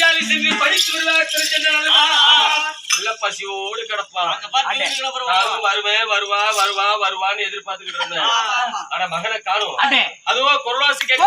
பஞ்சாலி சென்று படித்து வருவார் பசியோடு கிடப்பான் வருவான்னு எதிர்பார்த்துக்கிட்டு இருந்தேன். ஆனா மகனை காணும். அதுவோ குரலாசி கேட்க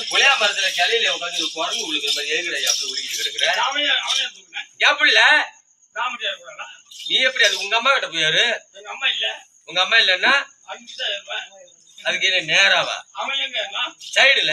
புளியா மரத்துல கிளையில உட்காந்து குரங்கு உழுக்கிற மாதிரி எதுக்குடா அப்படி உழுக்கிட்டு கிடக்குற? நீ எப்படி அது உங்க அம்மா கிட்ட போயாரு? உங்க அம்மா இல்லன்னா அதுக்கு என்ன நேராவா சைடுல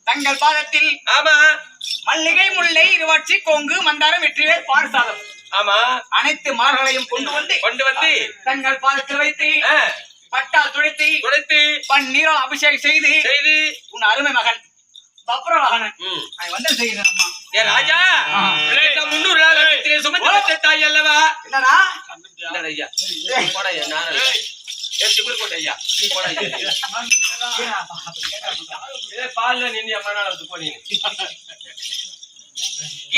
தங்கள் பாதத்தில் ஆமா மல்லிகை முல்லை இருவாட்சி கொங்கு மந்தாரம் வெற்றிவேல் பாரசாதம் ஆமா அனைத்து மார்களையும் கொண்டு வந்து தங்கள் பாதத்தில் வைத்து பட்டா துடைத்து பன்னீரால் அபிஷேகம் செய்து உன் அருமை மகன் பப்ரவாகனன் வந்து செய்கிறேன் அம்மா. ஏ ராஜா 300 நாள் சுமந்து தாய் அல்லவா? என்னடா ஐயா போடையா நானே பால்ல நின்று அம்மனால போனீங்க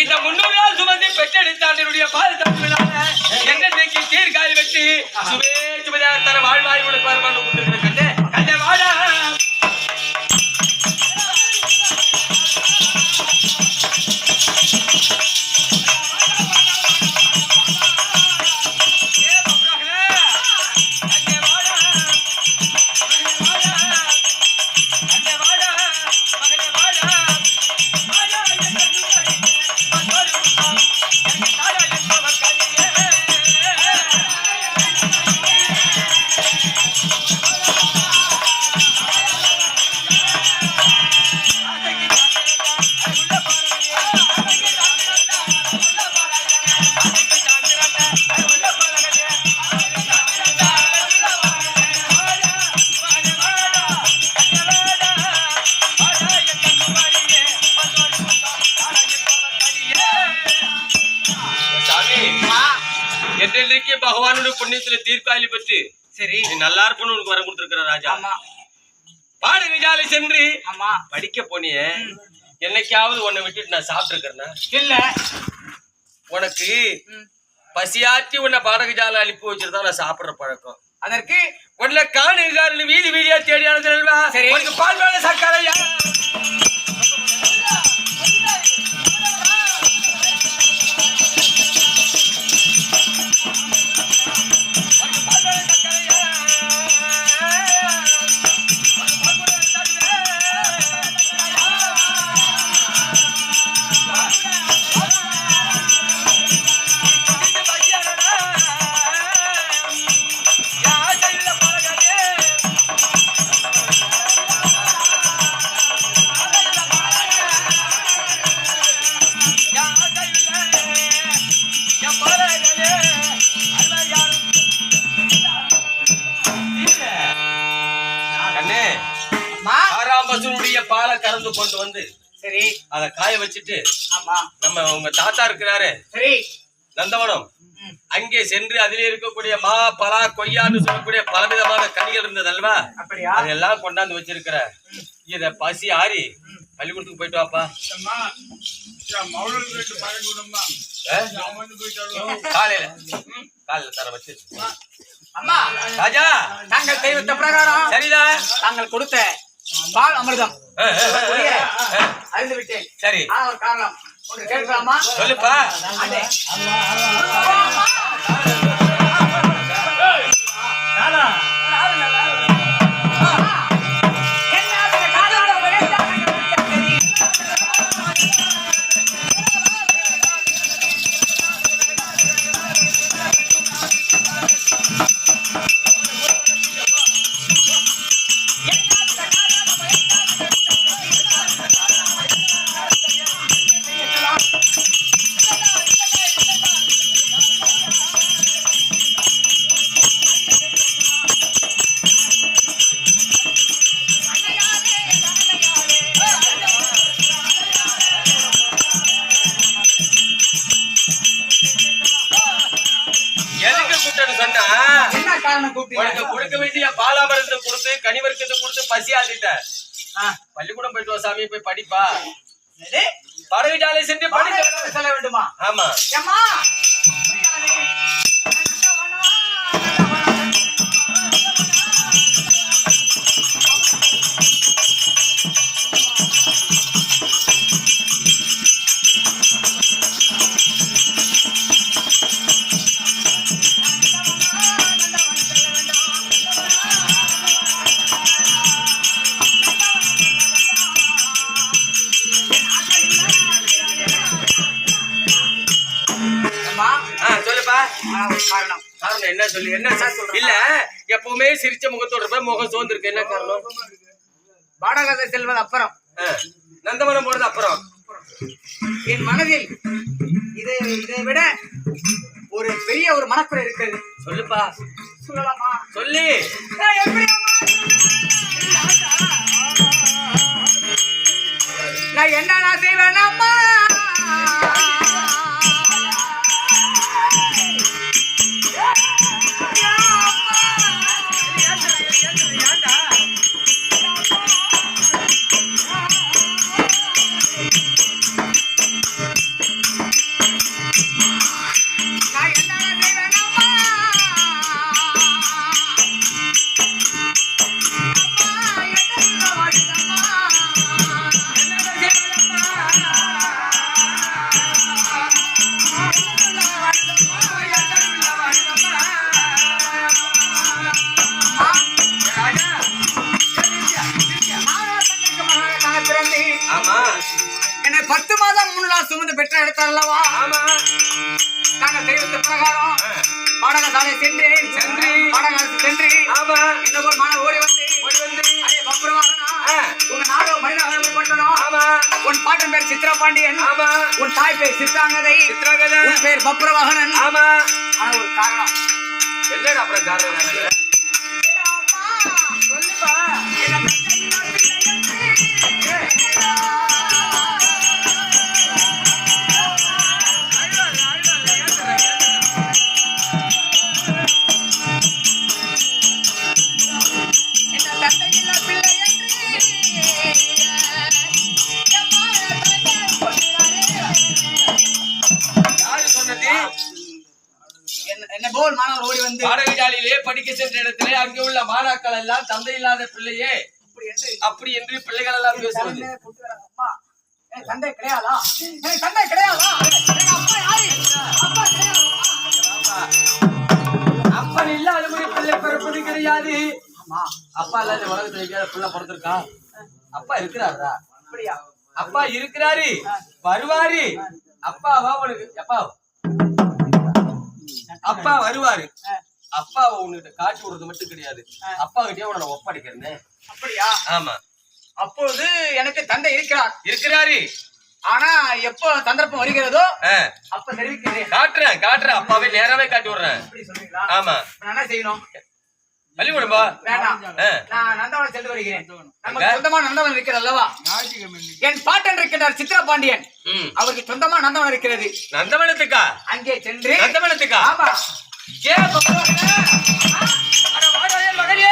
இந்த 300 நாள் சுமந்து பெற்றெடுத்தாண்டனுடைய பால் தப்புகளால என்ன தேக்கி தீர்காய் வெட்டி சுவே சுமதா தர வாழ்வாய் உனக்கு வருமானம் கொடுத்துருக்கிற கண்ணே கண்ணே வாடா என்றைக்கு பகவானுடைய புண்ணியத்துல தீர்க்காயலி பெற்று சரி நீ நல்லா இருப்பன்னு உனக்கு வரம் கொடுத்திருக்கிற ராஜா. ஆமா பாடகஜாலை சென்று ஆமா படிக்க போனியே, என்னைக்காவது உன்னை விட்டுட்டு நான் சாப்பிட்டு இருக்கிறேன்னா? இல்ல. உனக்கு பசியாற்றி உன்னை பாடகஜாலை அனுப்பி வச்சிருந்தா நான் சாப்பிடுற பழக்கம். அதற்கு உன்னை காணுகாரன் வீதி வீதியா தேடியானது அல்வா. சரி உனக்கு பால் வேலை சர்க்கரையா பாலை கறந்து கொண்டு வந்து சரி அத காய வச்சுட்டு ஆமா நம்ம உங்க தாத்தா இருக்கிறாரு சரி நந்தவனம், அங்கே சென்று அதிலே இருக்கக்கூடிய மா பலா கொய்யான்னு சொல்லக்கூடிய பலவிதமான கனிகள் இருந்தது அல்வா. அப்படியா? அதெல்லாம் கொண்டாந்து வச்சிருக்கிற. இத பசி ஆறி பள்ளிக்கூடத்துக்கு போயிட்டு வாப்பா. காலையில தர வச்சு அம்மா ராஜா நாங்கள் தெய்வத்த பிரகாரம் சரிதான் தாங்கள் கொடுத்த பால் அமிர்தம் அறிந்து விட்டேன். சரி ஒரு காரணம் ஒன்று கேட்கலாமா? சொல்லுப்பா. கொடுக்க வேண்டிய பாலாமரத்தை கொடுத்து கனிவர்க்கத்தை கொடுத்து பசி ஆதிட்ட பள்ளிக்கூடம் போயிட்டு வா சாமி, போய் படிப்பா. பாடகஜாலை சென்று படிக்க சொல்ல வேண்டுமா? ஆமா. காரணம் என்ன சொல்லு? என்ன இல்ல எப்பவுமே சிரிச்ச முகத்தோட இருப்ப, முகம் சோர்ந்து இருக்கு. என்ன காரணம்? பாடகத்தை செல்வது அப்புறம், நந்தவனம் போறது அப்புறம். என் மனதில் இதை விட ஒரு பெரிய ஒரு மனக்குறை இருக்கிறது. சொல்லுப்பா. சொல்லலாமா? சொல்லி. நான் என்ன செய்வேன் அம்மா? என்னை 10 மாதம் முன்னால் சுமந்து பெற்ற இடத்த அல்லவா? நாங்கள் தெய்வத்த பிரகாரம் பாடகசாலை சென்று இந்த ஒரு மன ஓடி வந்து அதே பப்புரவாகனா உங்க நாடோ மனித பட்டணம். உன் பாட்டன் பேர் சித்ரபாண்டியன், உன் தாய் பேர் சித்ராங்கதை, உன் பேர் பப்புரவாகனன். ஆனா ஒரு காரணம். என்னடா அப்புறம் காரணம்? சொல்லுப்பா. என்ன போல் மாணவர் ஓடி வந்து பாடசாலையிலே படிக்க சென்ற இடத்திலே அங்கே உள்ள மாணாக்கள் எல்லாம் தந்தை இல்லாத பிள்ளையே அப்படி என்று பிள்ளைகள் எல்லாம் பேசுவது. அம்மா எனக்கு தந்தை கிடையாதா? எனக்கு தந்தை கிடையாதா? எனக்கு அப்பா யாரு? அப்பா கிடையாதா? அப்பன் இல்லாத பிள்ளை பிறப்பது கிடையாது. அப்பா இல்லாத உலகத்துல எங்கேயாவது பிள்ளை பிறந்திருக்கா? அப்பா இருக்கிறாரா? அப்படியா? அப்பா இருக்கிறாரு, வருவாரு. அப்பாவா உனக்கு அப்பா வருவாரு. அப்பாவை உன்கிட்ட காட்டி விடுறது மட்டும் கிடையாது, அப்பா கிட்டே உன்னை ஒப்படைக்கிறேன்னு. அப்படியா? ஆமா. அப்பொழுது எனக்கு தந்தை இருக்கிறாரு. ஆனா எப்போ சந்தர்ப்பம் வருகிறதோ அப்ப தெரிவிக்கிறேன். காட்டுறேன் அப்பாவே நேராவே காட்டி விடுறேன். ஆமா. நான் என்ன செய்யணும்? பள்ளிக்கூடம்பா வேண்டாம், நான் நந்தவனம் சென்று வருகிறேன். நமக்கு சொந்தமா நந்தவனம் இருக்கிறது அல்லவா? என் பாட்டன் இருக்கின்றார் சித்ரா பாண்டியன், அவருக்கு சொந்தமா நந்தவனம் இருக்கிறது. நந்தவனத்துக்கா? அங்கே சென்று நந்தவனத்துக்கா? ஆமா. மகனே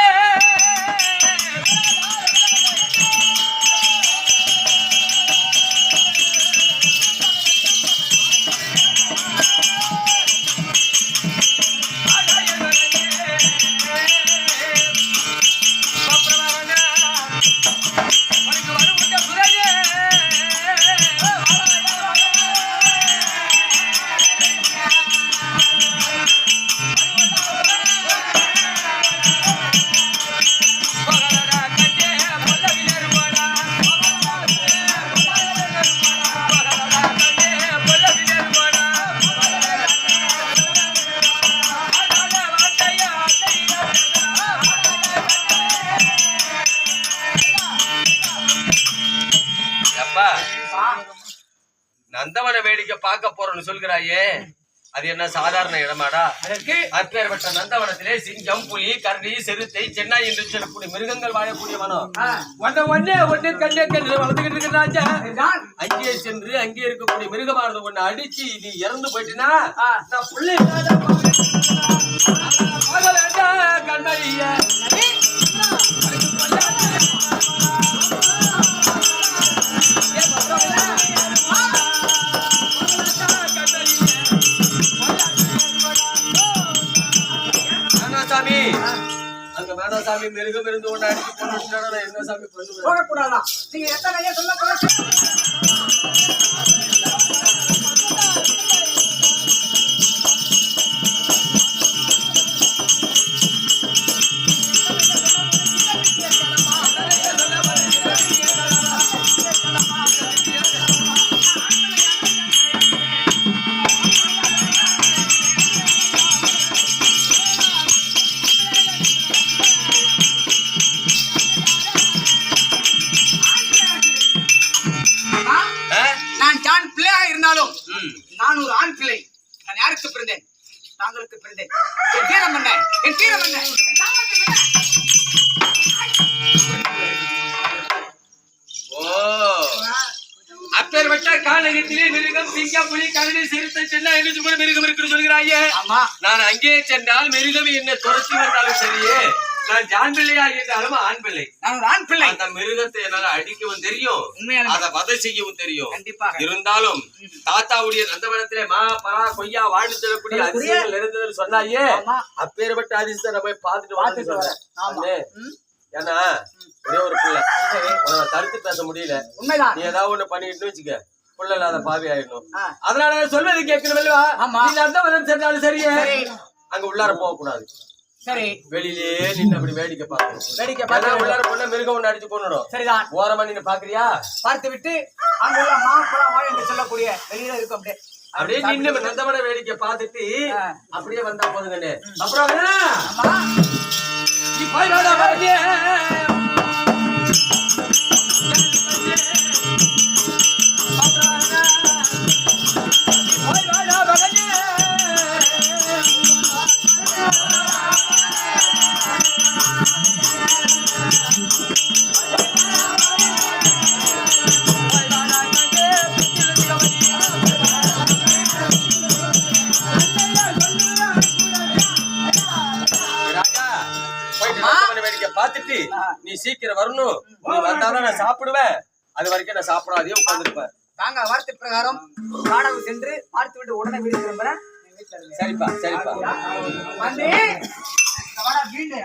நந்தவன வேடிக்கை பார்க்க போறோம்னு சொல்கிறாயே, அது என்ன சாதாரண இடமாடா? அதற்கு அப்பேற்பட்ட நந்தவனத்திலே சிங்கம், புலி, கரடி, சிறுத்தை, சென்னாய் என்று சொல்லக்கூடிய மிருகங்கள் வாழக்கூடிய வனம். ஒன்னே கண்ணே கண்ணு வளர்த்துக்கிட்டு இருக்கிறாச்சா? அங்கே சென்று அங்கே இருக்கக்கூடிய மிருகமானது ஒண்ணு அடிச்சு நீ இறந்து போயிட்டுனா நான் புள்ளை கண்ணாடிய அங்க வேணாசாமி மிருகம் இருந்து ஒண்ணு அடிச்சு போட்டு என்ன சாமி பண்ணுவேன்? போகக்கூடாதா? நீங்க எத்தனை சொல்ல நான் ஒரு ஆண் பிள்ளை. நான் யாருக்கு பிறந்தேன்? தாங்களுக்கு பிறந்தேன். என் தீரம் என்ன? என் தீரம் என்ன? அப்பேற்பட்ட காலகத்திலே மிருகம், சிங்கம், புலி, கரடி, சிறுத்தை, சென்னா என்று கூட மிருகம் இருக்குன்னு சொல்கிறாயே. நான் அங்கே சென்றால் மிருகம் என்ன துரத்தி வந்தாலும் சரியே, நான் ஆண் பிள்ளையா இருந்தாலும் ஆண் பிள்ளை. நான் ஒரு ஆண் பிள்ளை. அந்த மிருகத்தை என்னால அடிக்கவும் தெரியும், அதை வதை செய்யவும் தெரியும். கண்டிப்பாக. இருந்தாலும் தாத்தாவுடைய நந்தவனத்திலே மா, பரா, கொய்யா வாழ்ந்து தரக்கூடிய அதிசயங்கள் இருந்ததுன்னு சொன்னாயே, அப்பேற்பட்ட அதிசயத்தை நம்ம பார்த்துட்டு வரேன். ஏன்னா ஒரே ஒரு பிள்ளை தடுத்து பேச முடியல. உண்மைதான். நீ ஏதாவது ஒண்ணு பண்ணிட்டு வச்சுக்க, புள்ள இல்லாத பாவி ஆயிடணும். அதனால சொல்வது கேட்கணும்லவா? நீ நந்தவனம் சென்றாலும் சரியே, அங்க உள்ளார போக கூடாது. சரி, வெளியிலேயே நின்று அப்படி வேடிக்கை பார்க்கணும். வேடிக்கை பார்த்தா உள்ளார போனா மிருகம் ஒண்ணு அடிச்சு கொண்டுடும். சரிதான். ஓரமா நின்று பாக்குறியா? பார்த்து விட்டு அங்க உள்ள மாப்பழம் வாழை என்று சொல்லக்கூடிய வெளியில இருக்கும். அப்படியே நின்று நந்தவன வேடிக்கை பார்த்துட்டு அப்படியே வந்தா போதுங்கண்ணே. அப்புறம் பாத்துட்டு நீ சீக்கிரம் வரணும். நீ வந்தாதான் நான் சாப்பிடுவேன். அது வரைக்கும் நான் சாப்பிடாதே உட்கார்ந்துருப்பேன். தாங்க வார்த்தை பிரகாரம் காணவு சென்று பார்த்து விட்டு உடனே வீடு திரும்புறேன். சரிப்பா சரிப்பா வந்து இந்த வாடா வீடு